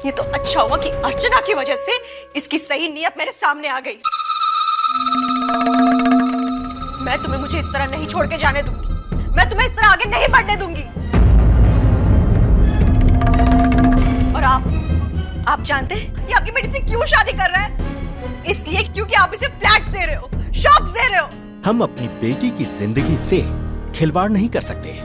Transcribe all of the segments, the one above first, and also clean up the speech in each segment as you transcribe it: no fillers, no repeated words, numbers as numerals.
ये तो अच्छा हुआ कि अर्चना की वजह से इसकी सही नीयत मेरे सामने आ गई। मैं तुम्हें मुझे इस तरह नहीं छोड़ के जाने दूंगी। मैं तुम्हें इस तरह आगे नहीं बढ़ने दूंगी। और आप जानते हैं ये आपकी बेटी से क्यों शादी कर रहा है? इसलिए क्योंकि आप इसे फ्लैट्स दे रहे हो, शॉप्स दे रहे हो। हम अपनी बेटी की जिंदगी से खिलवाड़ नहीं कर सकते।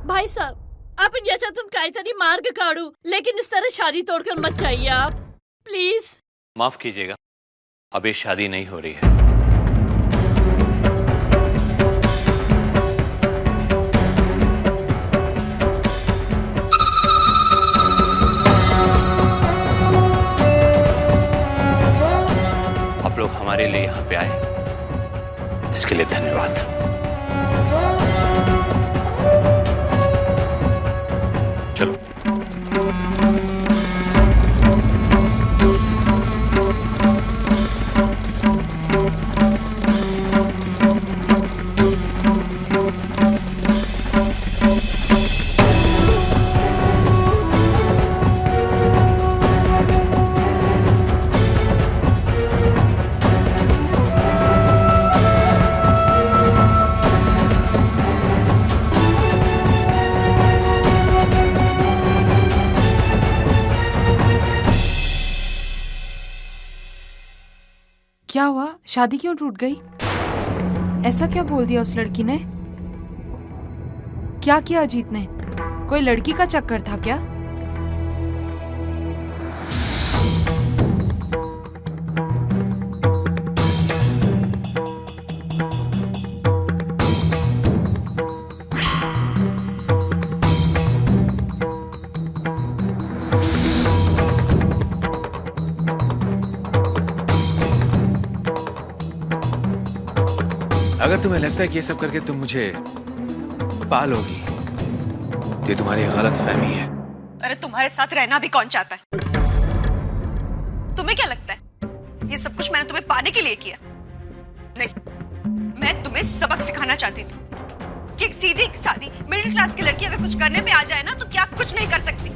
भाई साहब, आपण याच्यातून काहीतरी मार्ग काढू, लेकिन इस तरह शादी तोड़कर मत जाइए आप, प्लीज। माफ कीजिएगा, अब ये शादी नहीं हो रही है। आप लोग हमारे लिए यहाँ पे आए, इसके लिए धन्यवाद। चलो। क्या हुआ? शादी क्यों टूट गई? ऐसा क्या बोल दिया उस लड़की ने? क्या किया अजीत ने? कोई लड़की का चक्कर था क्या? अगर तुम्हें लगता है कि ये सब करके तुम मुझे पालोगी, तो ये तुम्हारी गलत फहमी है। अरे तुम्हारे साथ रहना भी कौन चाहता है? तुम्हें क्या लगता है ये सब कुछ मैंने तुम्हें पाने के लिए किया? नहीं, मैं तुम्हें सबक सिखाना चाहती थी कि एक सीधी सादी मिडिल क्लास की लड़की अगर कुछ करने पे आ जाए ना, तो क्या कुछ नहीं कर सकती।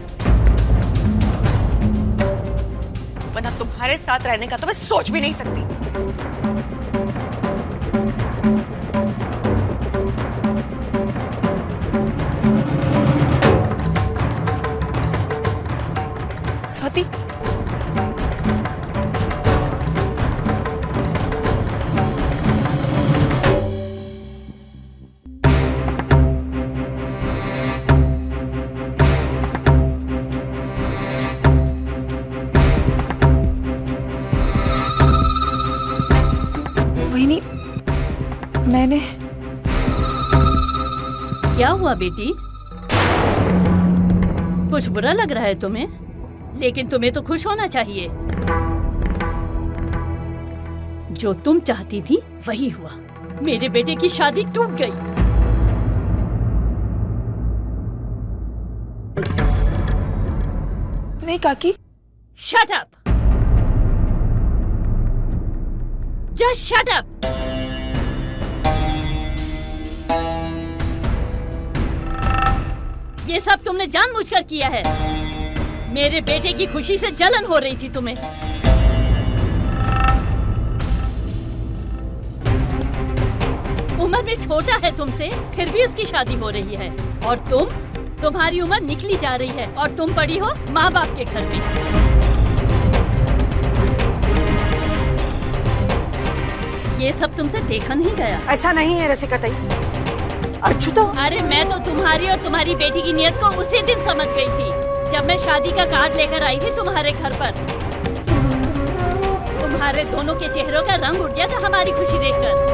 वरना तुम्हारे साथ रहने का तो मैं सोच भी नहीं सकती। स्वाति, वहीनी, मैंने। क्या हुआ बेटी? कुछ बुरा लग रहा है तुम्हें? लेकिन तुम्हें तो खुश होना चाहिए। जो तुम चाहती थी वही हुआ। मेरे बेटे की शादी टूट गई। नहीं काकी। Shut up, just shut up. ये सब तुमने जानबूझकर किया है। मेरे बेटे की खुशी से जलन हो रही थी तुम्हें। उम्र में छोटा है तुमसे, फिर भी उसकी शादी हो रही है। और तुम्हारी उम्र निकली जा रही है और तुम पड़ी हो माँ बाप के घर में। ये सब तुमसे देखा नहीं गया। ऐसा नहीं है रसिका ताई। अर्चू तो। अरे मैं तो तुम्हारी और तुम्हारी बेटी की नियत को उसी दिन समझ गई थी, जब मैं शादी का कार्ड लेकर आई थी तुम्हारे घर पर। तुम्हारे दोनों के चेहरों का रंग उड़ गया था हमारी खुशी देखकर।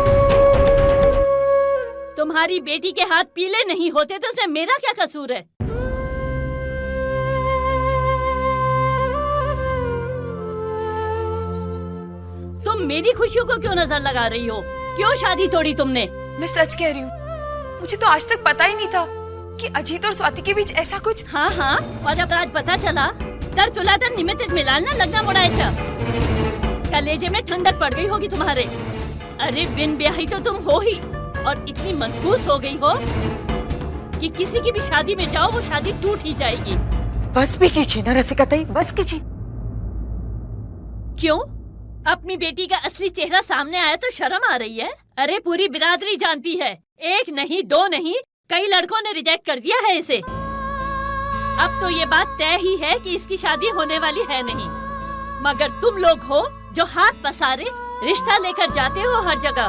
तुम्हारी बेटी के हाथ पीले नहीं होते तो उसमें मेरा क्या कसूर है? तुम मेरी खुशियों को क्यों नजर लगा रही हो? क्यों शादी तोड़ी तुमने? मैं सच कह रही हूँ, मुझे तो आज तक पता ही नहीं था कि अजीत और स्वाति के बीच ऐसा कुछ। हाँ, और जब आज पता चला तर तुला तर निमित्त मिलाना लगना मुड़ायचा। कलेजे में ठंडक पड़ गई होगी तुम्हारे। अरे बिन ब्याही तो तुम हो ही, और इतनी मनहूस हो गई हो कि किसी की भी शादी में जाओ वो शादी टूट ही जाएगी। बस भी कीजिए ना रसिका ताई, बस कीजिए। क्यों? अपनी बेटी का असली चेहरा सामने आया तो शर्म आ रही है? अरे पूरी बिरादरी जानती है, एक नहीं दो नहीं कई लड़कों ने रिजेक्ट कर दिया है इसे। अब तो ये बात तय ही है कि इसकी शादी होने वाली है नहीं, मगर तुम लोग हो जो हाथ पसारे रिश्ता लेकर जाते हो हर जगह,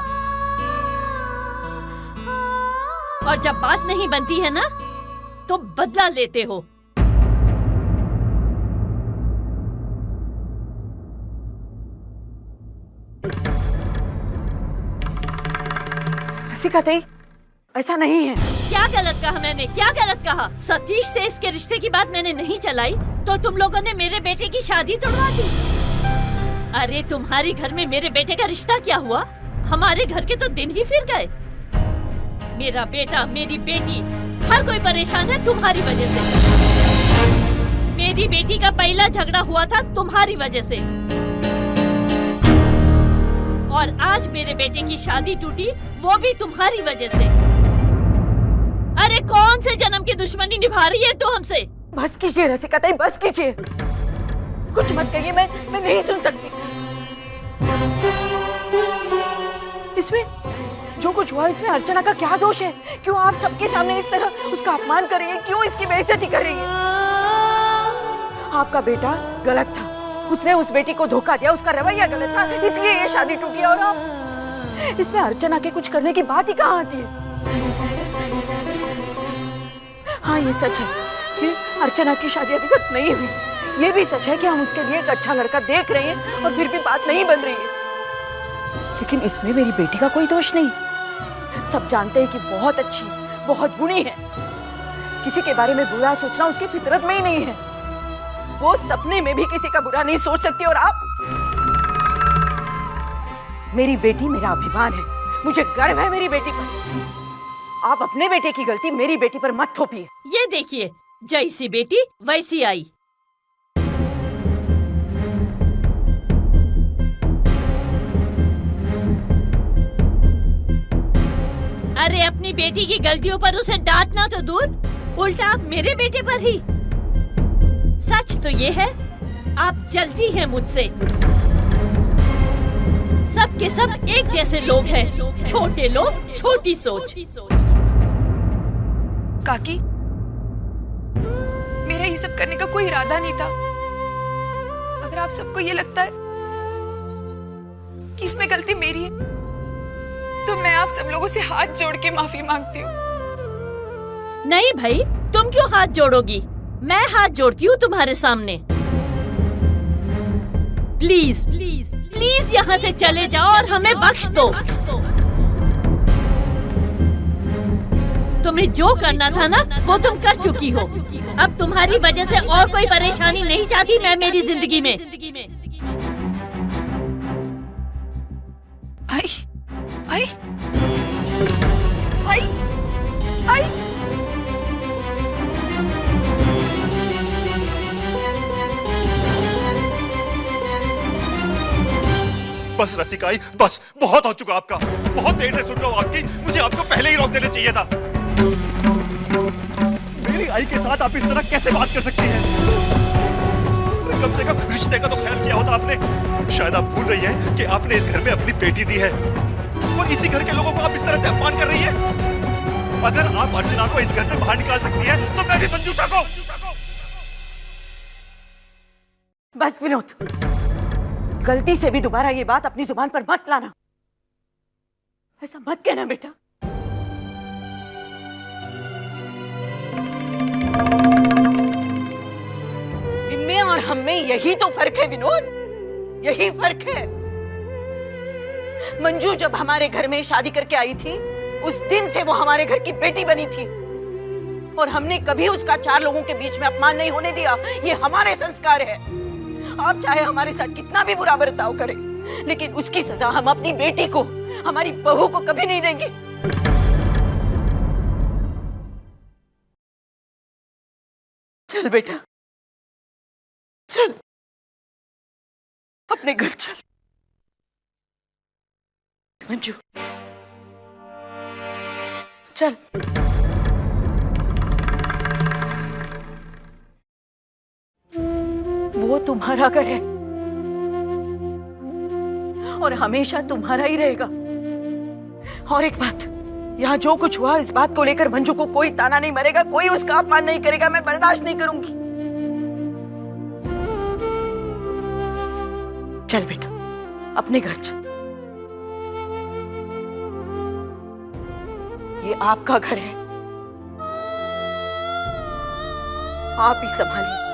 और जब बात नहीं बनती है ना तो बदला लेते हो। रसिका ताई, ऐसा नहीं है। क्या गलत कहा मैंने? क्या गलत कहा? सतीश से इसके रिश्ते की बात मैंने नहीं चलाई तो तुम लोगों ने मेरे बेटे की शादी तोड़वा दी। अरे तुम्हारे घर में मेरे बेटे का रिश्ता क्या हुआ? हमारे घर के तो दिन ही फिर गए। मेरा बेटा, मेरी बेटी, हर कोई परेशान है तुम्हारी वजह से। मेरी बेटी का पहला झगड़ा हुआ था तुम्हारी वजह से, और आज मेरे बेटे की शादी टूटी वो भी तुम्हारी वजह से। अरे कौन से जन्म की दुश्मनी निभा रही है तो हमसे? बस कीजिए रसिका ताई, बस कीजिए। कुछ मत कहिए, मैं नहीं सुन सकती। इसमें जो कुछ हुआ इसमें अर्चना का क्या दोष है? क्यों आप सबके सामने इस तरह उसका अपमान कर रही है? क्यों इसकी बेइज्जती कर रही है? आपका बेटा गलत था, उसने उस बेटी को धोखा दिया, उसका रवैया गलत था, इसलिए ये शादी टूटी। और आप इसमें अर्चना के कुछ करने की बात ही कहाँ आती है? हाँ ये सच है कि अर्चना की शादी अभी तक नहीं हुई। ये भी सच है कि हम उसके लिए एक अच्छा लड़का देख रहे हैं और फिर भी बात नहीं बन रही है। लेकिन इसमें मेरी बेटी का कोई दोष नहीं। सब जानते हैं कि बहुत अच्छी, बहुत गुणी है। किसी के बारे में बुरा सोचना उसकी फितरत में ही नहीं है। वो सपने में भी किसी का बुरा नहीं सोच सकती। और आप, मेरी बेटी मेरा अभिमान है, मुझे गर्व है मेरी बेटी पर। आप अपने बेटे की गलती मेरी बेटी पर मत थोपिए। ये देखिए, जैसी बेटी वैसी आई। अरे अपनी बेटी की गलतियों पर उसे डांटना तो दूर, उल्टा आप मेरे बेटे पर ही। सच तो ये है आप जलती हैं मुझसे। सब के सब एक जैसे लोग हैं, छोटे लोग, छोटी सोच। काकी, मेरा ये सब करने का कोई इरादा नहीं था। अगर आप सबको ये लगता है कि इसमें गलती मेरी है तो मैं आप सब लोगों से हाथ जोड़ के माफी मांगती हूँ। नहीं भाई, तुम क्यों हाथ जोड़ोगी? मैं हाथ जोड़ती हूँ तुम्हारे सामने। प्लीज प्लीज प्लीज यहाँ से चले जाओ और हमें बख्श दो। तुम्हें जो करना था ना वो तुम कर चुकी हो। अब तुम्हारी वजह से और कोई परेशानी नहीं चाहती मैं मेरी जिंदगी में। आई आई आई आई बस रसिका, बस बहुत हो चुका आपका। बहुत देर से सुन रहा हूँ आपकी। मुझे आपको पहले ही रोक देना चाहिए था। मेरी आई के साथ आप इस तरह कैसे बात कर सकती हैं? कम से कम रिश्ते का तो ख्याल किया होता आपने। शायद आप भूल रही हैं कि आपने इस घर में अपनी बेटी दी है और इसी घर के लोगों को आप इस तरह से अपमान कर रही है। अगर आप अर्चना को इस घर से बाहर निकाल सकती हैं तो मैं भी मंजूषा को। बस विनोद, गलती से भी दोबारा ये बात अपनी जुबान पर मत लाना। ऐसा मत कहना बेटा। इनमें और हम में यही तो फर्क है विनोद, यही फर्क है। मंजू जब हमारे घर में शादी करके आई थी उस दिन से वो हमारे घर की बेटी बनी थी और हमने कभी उसका चार लोगों के बीच में अपमान नहीं होने दिया। ये हमारे संस्कार है। आप चाहे हमारे साथ कितना भी बुरा बर्ताव करें, लेकिन उसकी सजा हम अपनी बेटी को, हमारी बहू को कभी नहीं देंगे। चल बेटा, चल अपने घर चल। मंजू चल। तुम्हारा घर है और हमेशा तुम्हारा ही रहेगा। और एक बात, यहाँ जो कुछ हुआ इस बात को लेकर मंजू को कोई ताना नहीं मरेगा, कोई उसका अपमान नहीं करेगा, मैं बर्दाश्त नहीं करूंगी। चल बेटा अपने घर चल, ये आपका घर है, आप ही संभालिए।